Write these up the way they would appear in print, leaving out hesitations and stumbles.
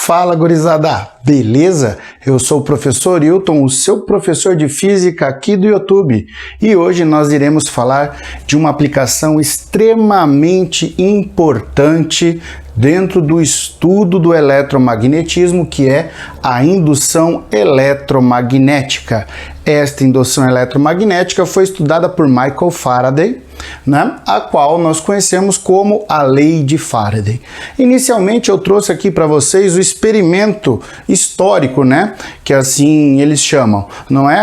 Fala, gurizada! Beleza? Eu sou o professor Hilton, o seu professor de física aqui do YouTube. E hoje nós iremos falar de uma aplicação extremamente importante dentro do estudo do eletromagnetismo, que é a indução eletromagnética. Esta indução eletromagnética foi estudada por Michael Faraday, né? A qual nós conhecemos como a Lei de Faraday. Inicialmente eu trouxe aqui para vocês o experimento histórico, né? Que assim eles chamam. Não é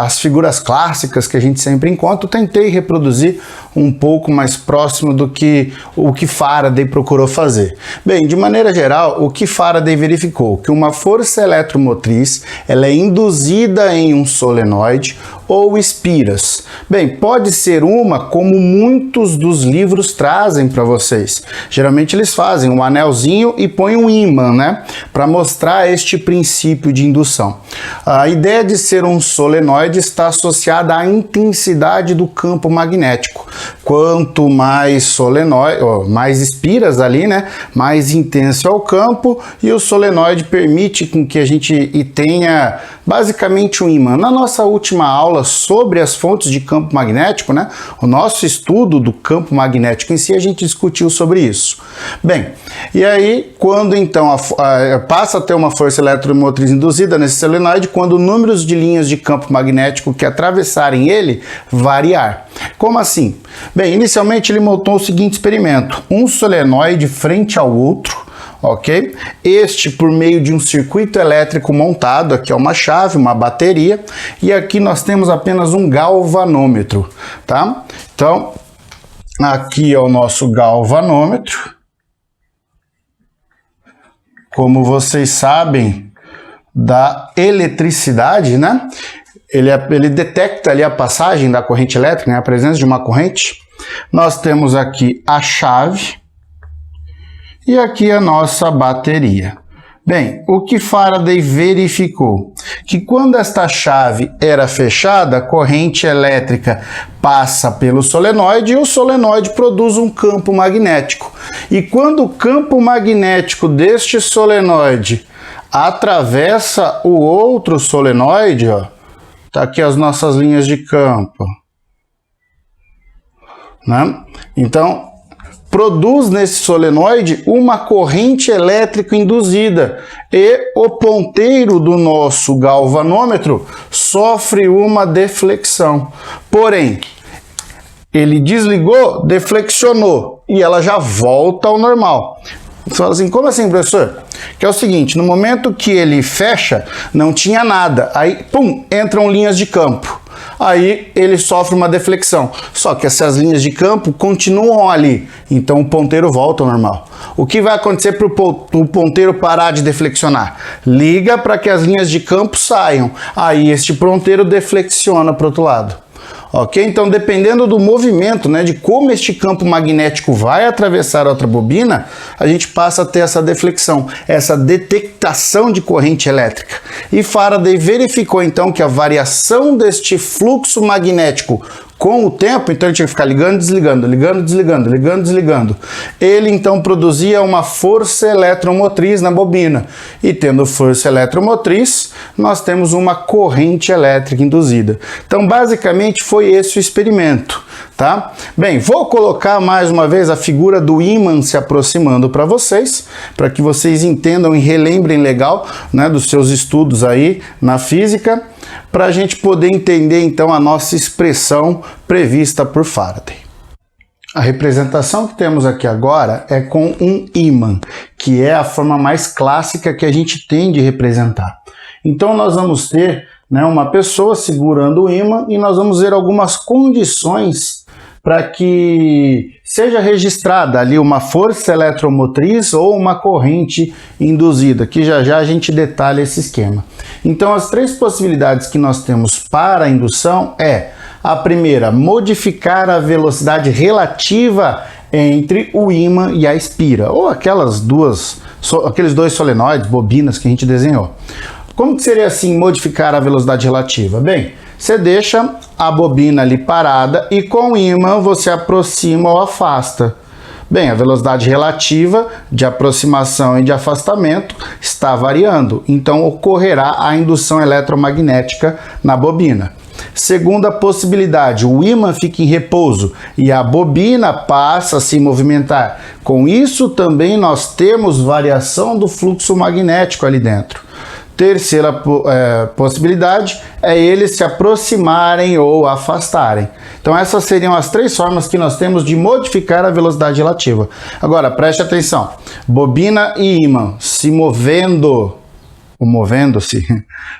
as figuras clássicas que a gente sempre encontra. Eu tentei reproduzir um pouco mais próximo do que o que Faraday procurou fazer. Bem, de maneira geral, o que Faraday verificou? Que uma força eletromotriz ela é induzida em um solenoide ou espiras. Bem, pode ser uma como muitos dos livros trazem para vocês. Geralmente eles fazem um anelzinho e põem um ímã, né? Para mostrar este princípio de indução. A ideia de ser um solenoide está associada à intensidade do campo magnético. Quanto mais solenoide, mais espiras ali, né? Mais intenso é o campo e o solenoide permite com que a gente tenha basicamente um ímã. Na nossa última aula sobre as fontes de campo magnético, né? O nosso estudo do campo magnético em si, a gente discutiu sobre isso. Bem, e aí quando então passa a ter uma força eletromotriz induzida nesse solenoide, quando o número de linhas de campo magnético que atravessarem ele variar. Como assim? Bem, inicialmente ele montou o seguinte experimento: um solenoide frente ao outro, ok? Este por meio de um circuito elétrico montado, aqui é uma chave, uma bateria, e aqui nós temos apenas um galvanômetro, tá? Então, aqui é o nosso galvanômetro. Como vocês sabem da eletricidade, né? Ele detecta ali a passagem da corrente elétrica, né? A presença de uma corrente. Nós temos aqui a chave e aqui a nossa bateria. Bem, o que Faraday verificou? Que quando esta chave era fechada, a corrente elétrica passa pelo solenoide e o solenoide produz um campo magnético. E quando o campo magnético deste solenoide atravessa o outro solenoide, ó, tá aqui as nossas linhas de campo, né? Então, produz nesse solenoide uma corrente elétrica induzida e o ponteiro do nosso galvanômetro sofre uma deflexão. Porém, ele desligou, deflexionou e ela já volta ao normal. Você fala assim, como assim, professor? Que é o seguinte, no momento que ele fecha, não tinha nada. Aí, pum, entram linhas de campo. Aí ele sofre uma deflexão. Só que essas linhas de campo continuam ali. Então o ponteiro volta ao normal. O que vai acontecer para o ponteiro parar de deflexionar? Liga para que as linhas de campo saiam. Aí este ponteiro deflexiona para o outro lado. Ok? Então, dependendo do movimento, né, de como este campo magnético vai atravessar a outra bobina, a gente passa a ter essa deflexão, essa detectação de corrente elétrica. E Faraday verificou, então, que a variação deste fluxo magnético com o tempo, então ele tinha que ficar ligando, desligando, ligando, desligando, ligando, desligando. Ele então produzia uma força eletromotriz na bobina. E tendo força eletromotriz, nós temos uma corrente elétrica induzida. Então, basicamente, foi esse o experimento, tá? Bem, vou colocar mais uma vez a figura do ímã se aproximando para vocês, para que vocês entendam e relembrem legal, né, dos seus estudos aí na física, para a gente poder entender então a nossa expressão prevista por Faraday. A representação que temos aqui agora é com um ímã, que é a forma mais clássica que a gente tem de representar. Então nós vamos ter, né, uma pessoa segurando o ímã e nós vamos ver algumas condições para que seja registrada ali uma força eletromotriz ou uma corrente induzida, que já já a gente detalha esse esquema. Então, as três possibilidades que nós temos para a indução é: a primeira, modificar a velocidade relativa entre o ímã e a espira, ou aqueles dois solenoides, bobinas que a gente desenhou. Como que seria assim modificar a velocidade relativa? Bem, você deixa a bobina ali parada e com o ímã você aproxima ou afasta. Bem, a velocidade relativa de aproximação e de afastamento está variando, então ocorrerá a indução eletromagnética na bobina. Segunda possibilidade, o ímã fica em repouso e a bobina passa a se movimentar. Com isso também nós temos variação do fluxo magnético ali dentro. Terceira possibilidade é eles se aproximarem ou afastarem. Então essas seriam as três formas que nós temos de modificar a velocidade relativa. Agora preste atenção, bobina e ímã se movendo-se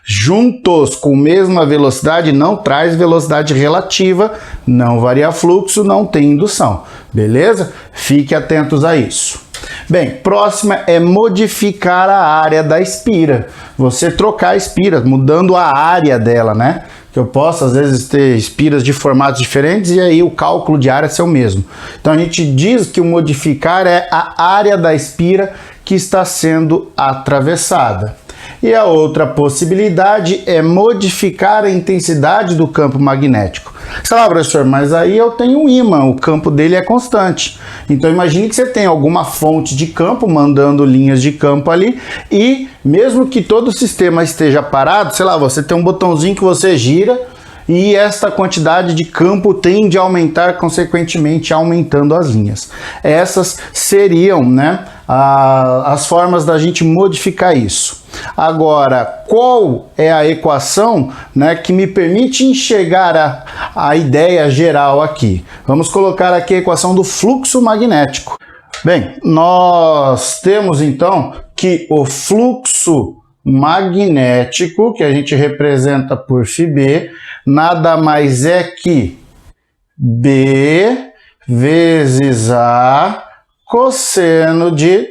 juntos com a mesma velocidade não traz velocidade relativa, não varia fluxo, não tem indução, beleza? Fique atentos a isso. Bem, próxima é modificar a área da espira. Você trocar a espira, mudando a área dela, né? Que eu posso, às vezes, ter espiras de formatos diferentes e aí o cálculo de área ser o mesmo. Então, a gente diz que o modificar é a área da espira que está sendo atravessada. E a outra possibilidade é modificar a intensidade do campo magnético. Sei lá, professor, mas aí eu tenho um ímã, o campo dele é constante. Então imagine que você tem alguma fonte de campo mandando linhas de campo ali e mesmo que todo o sistema esteja parado, sei lá, você tem um botãozinho que você gira e esta quantidade de campo tende a aumentar, consequentemente aumentando as linhas. Essas seriam, né, as formas da gente modificar isso. Agora, qual é a equação, né, que me permite enxergar a ideia geral aqui? Vamos colocar aqui a equação do fluxo magnético. Bem, nós temos então que o fluxo magnético, que a gente representa por φB, nada mais é que B vezes A cosseno de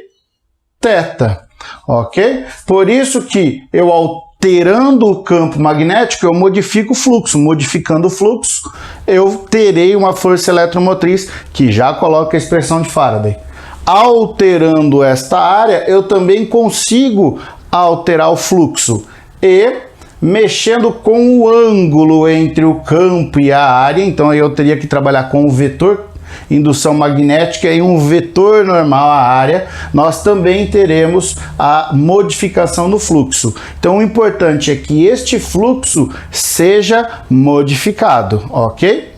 θ, ok? Por isso que eu alterando o campo magnético, eu modifico o fluxo. Modificando o fluxo, eu terei uma força eletromotriz que já coloca a expressão de Faraday. Alterando esta área, eu também consigo alterar o fluxo e mexendo com o ângulo entre o campo e a área, então eu teria que trabalhar com o vetor indução magnética e um vetor normal à área, nós também teremos a modificação do fluxo. Então o importante é que este fluxo seja modificado, ok?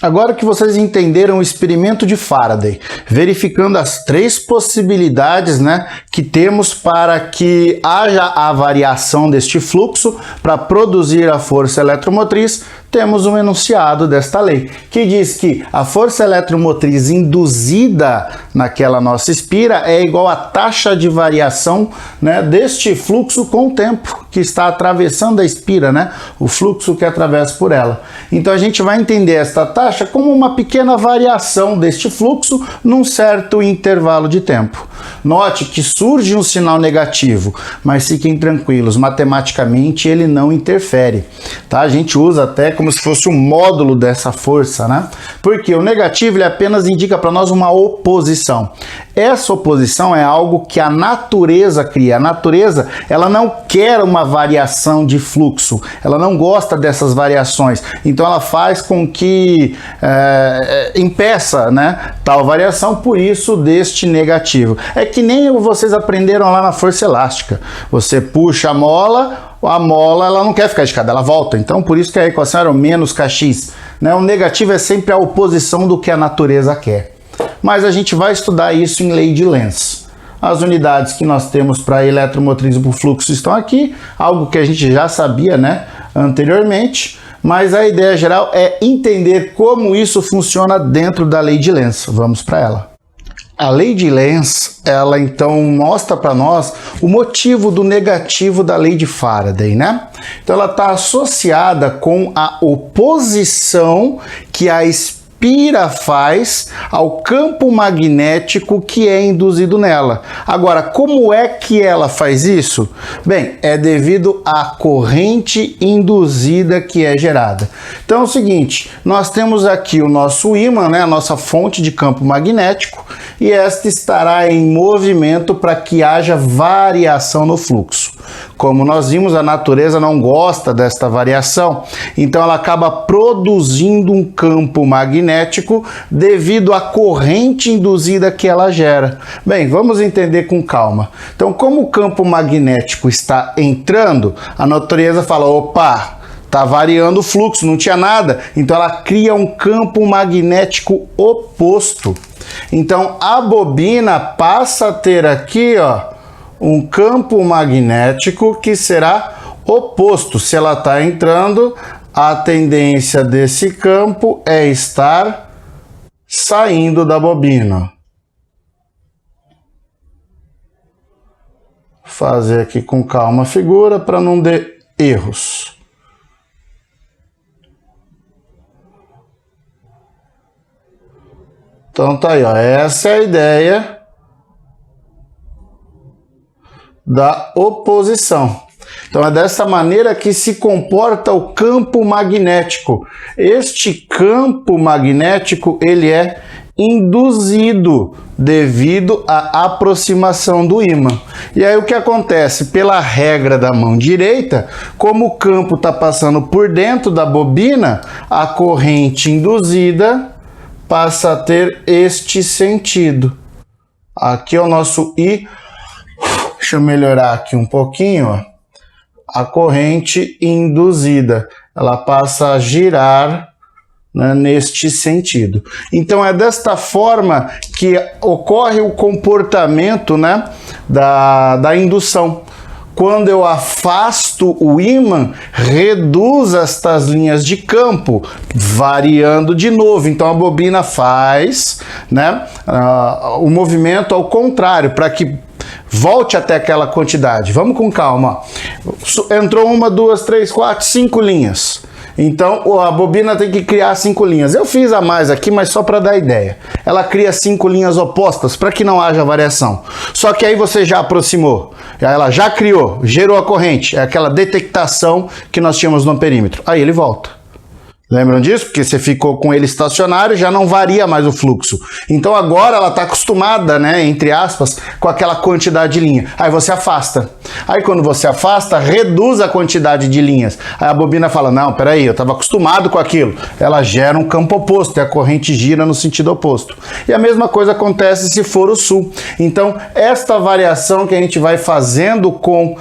Agora que vocês entenderam o experimento de Faraday, verificando as três possibilidades, né, que temos para que haja a variação deste fluxo para produzir a força eletromotriz, temos um enunciado desta lei, que diz que a força eletromotriz induzida naquela nossa espira é igual à taxa de variação, né, deste fluxo com o tempo que está atravessando a espira, né, o fluxo que atravessa por ela. Então a gente vai entender esta taxa como uma pequena variação deste fluxo num certo intervalo de tempo. Note que surge um sinal negativo, mas fiquem tranquilos, matematicamente ele não interfere, tá? A gente usa até como se fosse um módulo dessa força, né? Porque o negativo ele apenas indica para nós uma oposição. Essa oposição é algo que a natureza cria. A natureza, ela não quer uma variação de fluxo, ela não gosta dessas variações, então ela faz com que impeça, né, tal variação, por isso deste negativo. É que nem vocês aprenderam lá na força elástica, você puxa a mola ela não quer ficar esticada, ela volta, então por isso que a equação era o menos kx, né? O negativo é sempre a oposição do que a natureza quer. Mas a gente vai estudar isso em lei de Lenz. As unidades que nós temos para eletromotriz e para o fluxo estão aqui, algo que a gente já sabia, né, anteriormente, mas a ideia geral é entender como isso funciona dentro da lei de Lenz. Vamos para ela. A lei de Lenz, ela então mostra para nós o motivo do negativo da lei de Faraday, né? Então ela está associada com a oposição que a espira faz ao campo magnético que é induzido nela. Agora, como é que ela faz isso? Bem, é devido à corrente induzida que é gerada. Então é o seguinte, nós temos aqui o nosso ímã, né, a nossa fonte de campo magnético, e esta estará em movimento para que haja variação no fluxo. Como nós vimos, a natureza não gosta desta variação, então ela acaba produzindo um campo magnético devido à corrente induzida que ela gera. Bem, vamos entender com calma. Então, como o campo magnético está entrando, a natureza fala, opa, está variando o fluxo, não tinha nada. Então ela cria um campo magnético oposto. Então a bobina passa a ter aqui, ó, um campo magnético que será oposto. Se ela está entrando, a tendência desse campo é estar saindo da bobina. Vou fazer aqui com calma a figura para não ter erros. Então tá aí, ó, essa é a ideia da oposição. Então é dessa maneira que se comporta o campo magnético. Este campo magnético, ele é induzido devido à aproximação do ímã. E aí o que acontece? Pela regra da mão direita, como o campo está passando por dentro da bobina, a corrente induzida passa a ter este sentido. Aqui é o nosso I. Deixa eu melhorar aqui um pouquinho, ó. A corrente induzida, ela passa a girar, né, neste sentido. Então é desta forma que ocorre o comportamento, né, da indução. Quando eu afasto o ímã, reduz estas linhas de campo, variando de novo. Então a bobina faz, né, o movimento ao contrário, para que volte até aquela quantidade. Vamos com calma. Entrou 1, 2, 3, 4, 5 linhas. Então a bobina tem que criar 5 linhas. Eu fiz a mais aqui, mas só para dar ideia. Ela cria 5 linhas opostas para que não haja variação. Só que aí você já aproximou. Ela já criou, gerou a corrente. É aquela detectação que nós tínhamos no perímetro. Aí ele volta. Lembram disso? Porque você ficou com ele estacionário, já não varia mais o fluxo. Então agora ela está acostumada, né, entre aspas, com aquela quantidade de linha. Aí você afasta. Aí quando você afasta, reduz a quantidade de linhas. Aí a bobina fala, não, peraí, eu estava acostumado com aquilo. Ela gera um campo oposto e a corrente gira no sentido oposto. E a mesma coisa acontece se for o sul. Então esta variação que a gente vai fazendo com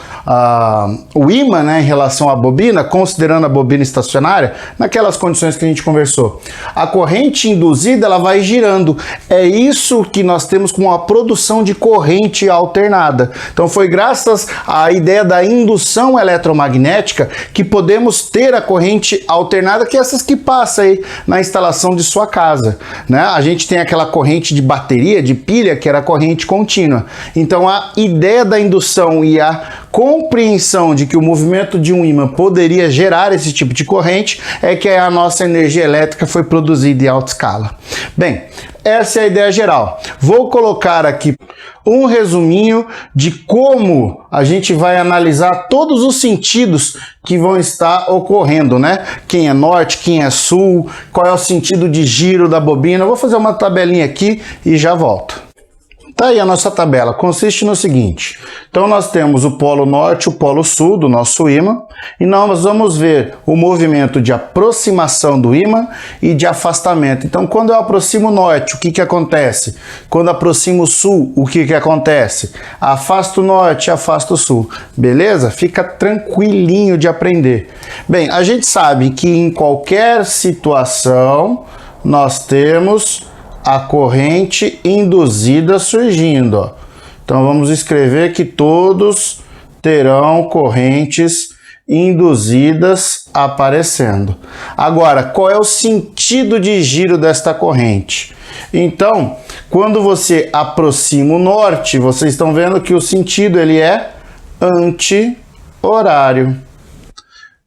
o ímã, né, em relação à bobina, considerando a bobina estacionária, naquelas condições que a gente conversou. A corrente induzida, ela vai girando. É isso que nós temos com a produção de corrente alternada. Então foi graças à ideia da indução eletromagnética que podemos ter a corrente alternada, que é essas que passam aí na instalação de sua casa, né? A gente tem aquela corrente de bateria, de pilha, que era a corrente contínua. Então a ideia da indução e a compreensão de que o movimento de um ímã poderia gerar esse tipo de corrente é que a nossa energia elétrica foi produzida em alta escala. Bem, essa é a ideia geral. Vou colocar aqui um resuminho de como a gente vai analisar todos os sentidos que vão estar ocorrendo, né? Quem é norte, quem é sul, qual é o sentido de giro da bobina. Eu vou fazer uma tabelinha aqui e já volto. Tá aí a nossa tabela, consiste no seguinte. Então nós temos o polo norte e o polo sul do nosso ímã, e nós vamos ver o movimento de aproximação do ímã e de afastamento. Então quando eu aproximo o norte, o que que acontece? Quando aproximo o sul, o que que acontece? Afasto o norte, afasto o sul. Beleza? Fica tranquilinho de aprender. Bem, a gente sabe que em qualquer situação nós temos a corrente induzida surgindo, ó. Então vamos escrever que todos terão correntes induzidas aparecendo. Agora, qual é o sentido de giro desta corrente? Então, quando você aproxima o norte, vocês estão vendo que o sentido ele é anti-horário.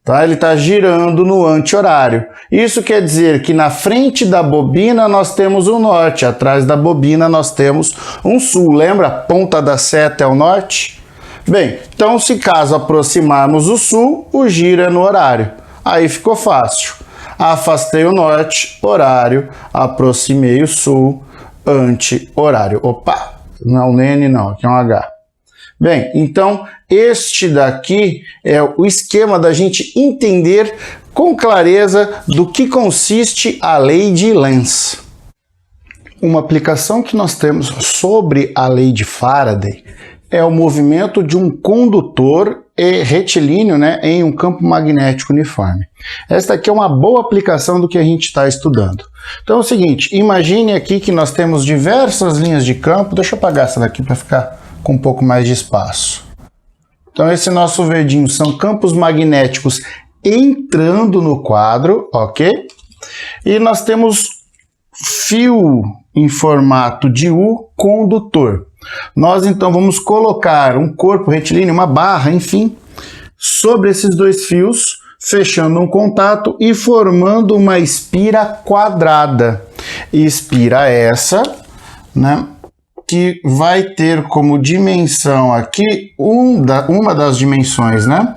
Tá? Ele está girando no anti-horário. Isso quer dizer que na frente da bobina nós temos o norte, atrás da bobina nós temos um sul. Lembra? A ponta da seta é o norte? Bem, então se caso aproximarmos o sul, o giro é no horário. Aí ficou fácil. Afastei o norte, horário, aproximei o sul, anti-horário. Opa, não é um N não, aqui é um H. Bem, então este daqui é o esquema da gente entender com clareza do que consiste a lei de Lenz. Uma aplicação que nós temos sobre a lei de Faraday é o movimento de um condutor retilíneo, né, em um campo magnético uniforme. Esta aqui é uma boa aplicação do que a gente está estudando. Então é o seguinte, imagine aqui que nós temos diversas linhas de campo. Deixa eu apagar essa daqui para ficar com um pouco mais de espaço. Então esse nosso verdinho são campos magnéticos entrando no quadro, ok? E nós temos fio em formato de U condutor. Nós então vamos colocar um corpo retilíneo, uma barra, enfim, sobre esses dois fios, fechando um contato e formando uma espira quadrada. Espira essa, né, que vai ter como dimensão aqui uma das dimensões, né,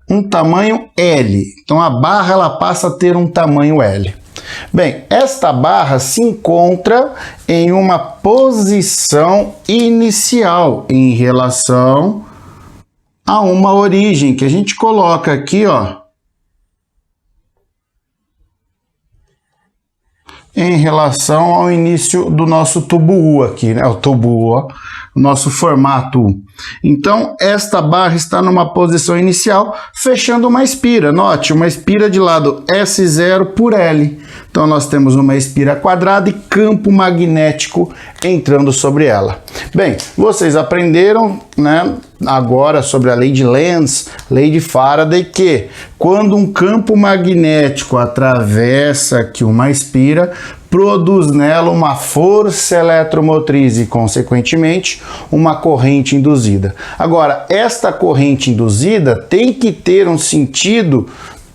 um tamanho L. Então a barra ela passa a ter um tamanho L. Bem, esta barra se encontra em uma posição inicial em relação a uma origem que a gente coloca aqui, ó, em relação ao início do nosso tubo U aqui, né? O tubo U, ó, nosso formato U. Então, esta barra está numa posição inicial, fechando uma espira. Note, uma espira de lado S0 por L. Então, nós temos uma espira quadrada e campo magnético entrando sobre ela. Bem, vocês aprenderam, né, agora sobre a lei de Lenz, lei de Faraday, que quando um campo magnético atravessa aqui uma espira, produz nela uma força eletromotriz e, consequentemente, uma corrente induzida. Agora, esta corrente induzida tem que ter um sentido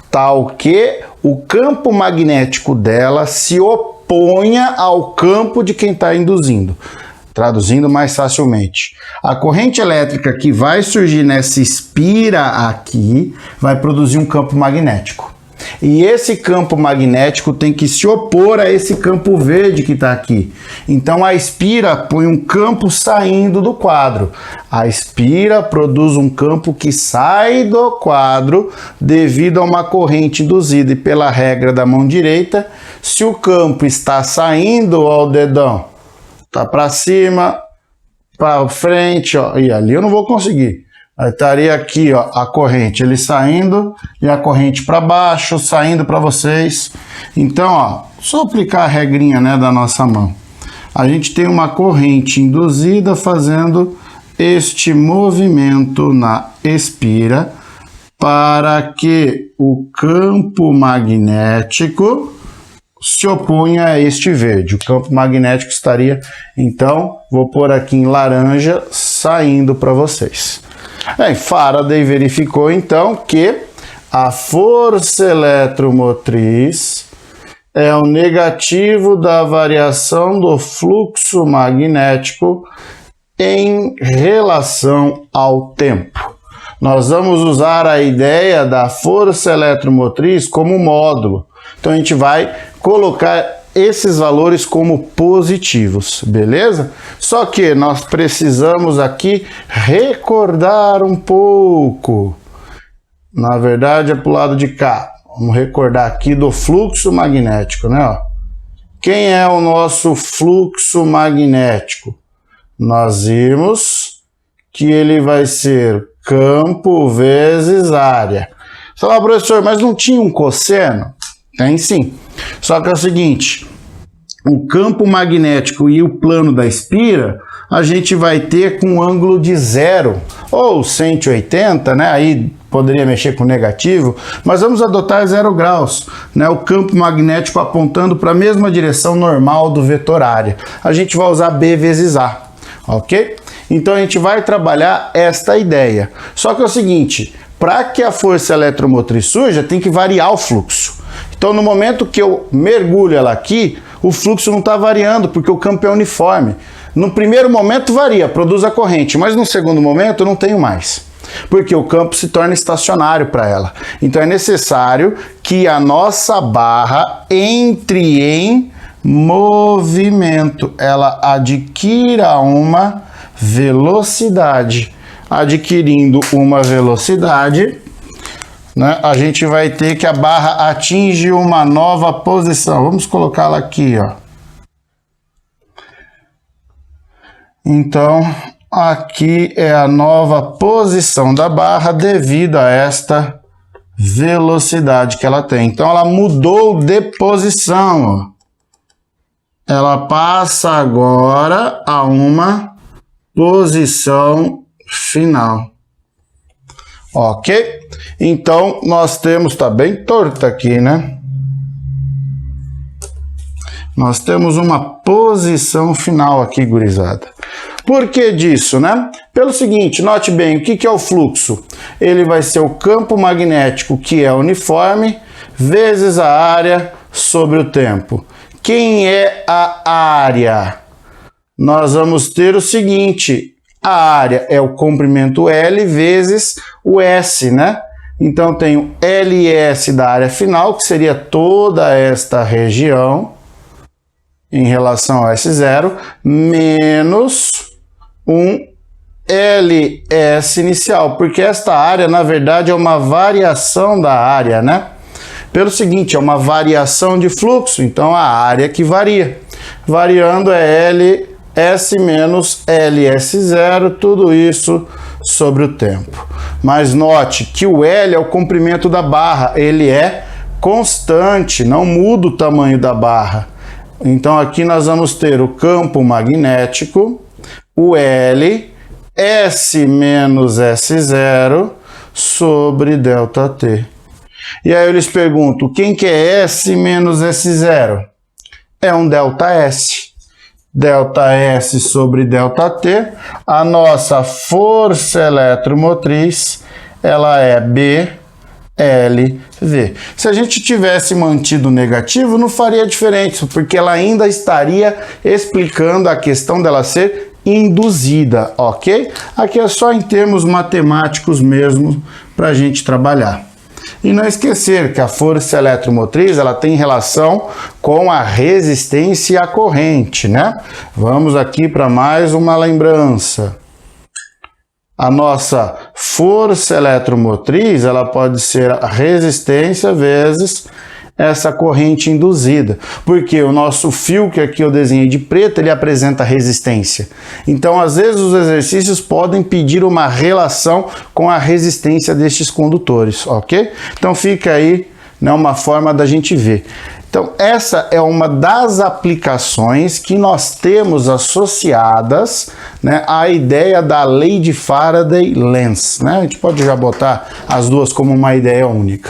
tal que o campo magnético dela se oponha ao campo de quem está induzindo. Traduzindo mais facilmente, a corrente elétrica que vai surgir nessa espira aqui vai produzir um campo magnético. E esse campo magnético tem que se opor a esse campo verde que está aqui. Então a espira põe um campo saindo do quadro. A espira produz um campo que sai do quadro devido a uma corrente induzida. E pela regra da mão direita, se o campo está saindo, ó, o dedão, tá para cima, para frente, ó, e ali eu não vou conseguir. Aí estaria aqui, ó, a corrente, ele saindo e a corrente para baixo, saindo para vocês. Então, ó, só aplicar a regrinha, né, da nossa mão. A gente tem uma corrente induzida fazendo este movimento na espira para que o campo magnético se opunha a este verde. O campo magnético estaria, então, vou pôr aqui em laranja, saindo para vocês. Bem, Faraday verificou então que a força eletromotriz é o negativo da variação do fluxo magnético em relação ao tempo. Nós vamos usar a ideia da força eletromotriz como módulo. Então a gente vai colocar esses valores como positivos, beleza? Só que nós precisamos aqui recordar um pouco. Na verdade é para o lado de cá. Vamos recordar aqui do fluxo magnético, né? Ó. Quem é o nosso fluxo magnético? Nós vimos que ele vai ser campo vezes área. Você fala, professor, mas não tinha um cosseno? Tem sim. Só que é o seguinte, o campo magnético e o plano da espira, a gente vai ter com um ângulo de 0 ou 180, né? Aí poderia mexer com negativo, mas vamos adotar 0 graus, né? O campo magnético apontando para a mesma direção normal do vetor área. A gente vai usar B vezes A, ok? Então a gente vai trabalhar esta ideia. Só que é o seguinte, para que a força eletromotriz surja, tem que variar o fluxo. Então no momento que eu mergulho ela aqui, o fluxo não está variando, porque o campo é uniforme. No primeiro momento varia, produz a corrente, mas no segundo momento eu não tenho mais, porque o campo se torna estacionário para ela. Então é necessário que a nossa barra entre em movimento, ela adquira uma velocidade. adquirindo uma velocidade, né, a gente vai ter que a barra atinge uma nova posição. Vamos colocá-la aqui, ó. Então, aqui é a nova posição da barra devido a esta velocidade que ela tem. Então, ela mudou de posição, ó. Ela passa agora a uma posição final. Ok? Então, nós temos, tá bem torta aqui, né? Nós temos uma posição final aqui, gurizada. Por que disso, né? Pelo seguinte, note bem, o que é o fluxo? Ele vai ser o campo magnético, que é uniforme, vezes a área sobre o tempo. Quem é a área? Nós vamos ter o seguinte, a área é o comprimento L vezes o S, né? Então, tenho LS da área final, que seria toda esta região, em relação ao S0, menos um LS inicial, porque esta área, na verdade, é uma variação da área, né? Pelo seguinte, é uma variação de fluxo, então a área que varia. Variando é LS menos LS0, tudo isso sobre o tempo. Mas note que o L é o comprimento da barra, ele é constante, não muda o tamanho da barra. Então aqui nós vamos ter o campo magnético, o L, S menos S0 sobre ΔT. E aí eu lhes pergunto, quem que é S menos S0? É um ΔS. ΔS sobre ΔT. A nossa força eletromotriz, ela é BLV. Se a gente tivesse mantido negativo, não faria diferença, porque ela ainda estaria explicando a questão dela ser induzida, ok? Aqui é só em termos matemáticos mesmo para a gente trabalhar. E não esquecer que a força eletromotriz ela tem relação com a resistência e a corrente, né? Vamos aqui para mais uma lembrança. A nossa força eletromotriz ela pode ser a resistência vezes essa corrente induzida, porque o nosso fio que aqui eu desenhei de preto, ele apresenta resistência. Então, às vezes, os exercícios podem pedir uma relação com a resistência destes condutores, ok? Então, fica aí, né, uma forma da gente ver. Então, essa é uma das aplicações que nós temos associadas, né, à ideia da lei de Faraday-Lenz, né? A gente pode já botar as duas como uma ideia única,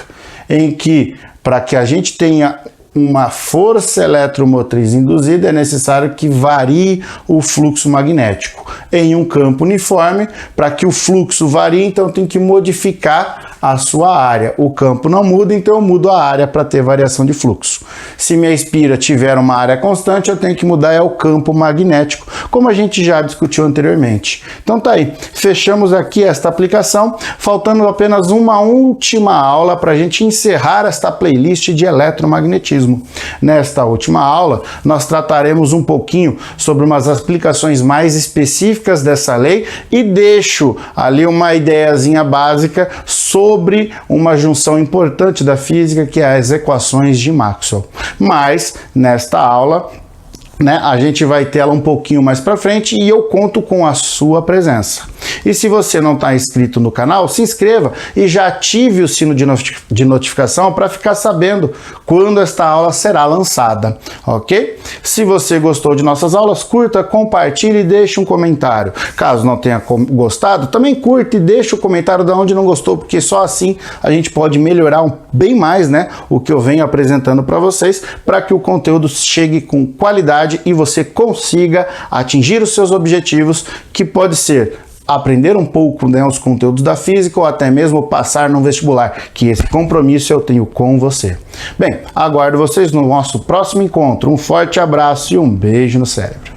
em que para que a gente tenha uma força eletromotriz induzida, é necessário que varie o fluxo magnético em um campo uniforme. Para que o fluxo varie, então tem que modificar a sua área. O campo não muda, então eu mudo a área para ter variação de fluxo. Se minha espira tiver uma área constante, eu tenho que mudar o campo magnético, como a gente já discutiu anteriormente. Então tá aí, fechamos aqui esta aplicação, faltando apenas uma última aula para a gente encerrar esta playlist de eletromagnetismo. Nesta última aula, nós trataremos um pouquinho sobre umas aplicações mais específicas dessa lei e deixo ali uma ideiazinha básica sobre uma junção importante da física, que é as equações de Maxwell. Mas, nesta aula, né, a gente vai ter ela um pouquinho mais para frente e eu conto com a sua presença. E se você não está inscrito no canal, se inscreva e já ative o sino de notificação para ficar sabendo quando esta aula será lançada, ok? Se você gostou de nossas aulas, curta, compartilhe e deixe um comentário. Caso não tenha gostado, também curta e deixe o comentário de onde não gostou, porque só assim a gente pode melhorar bem mais, né, o que eu venho apresentando para vocês, para que o conteúdo chegue com qualidade e você consiga atingir os seus objetivos, que pode ser aprender um pouco, né, os conteúdos da física ou até mesmo passar no vestibular, que esse compromisso eu tenho com você. Bem, aguardo vocês no nosso próximo encontro. Um forte abraço e um beijo no cérebro.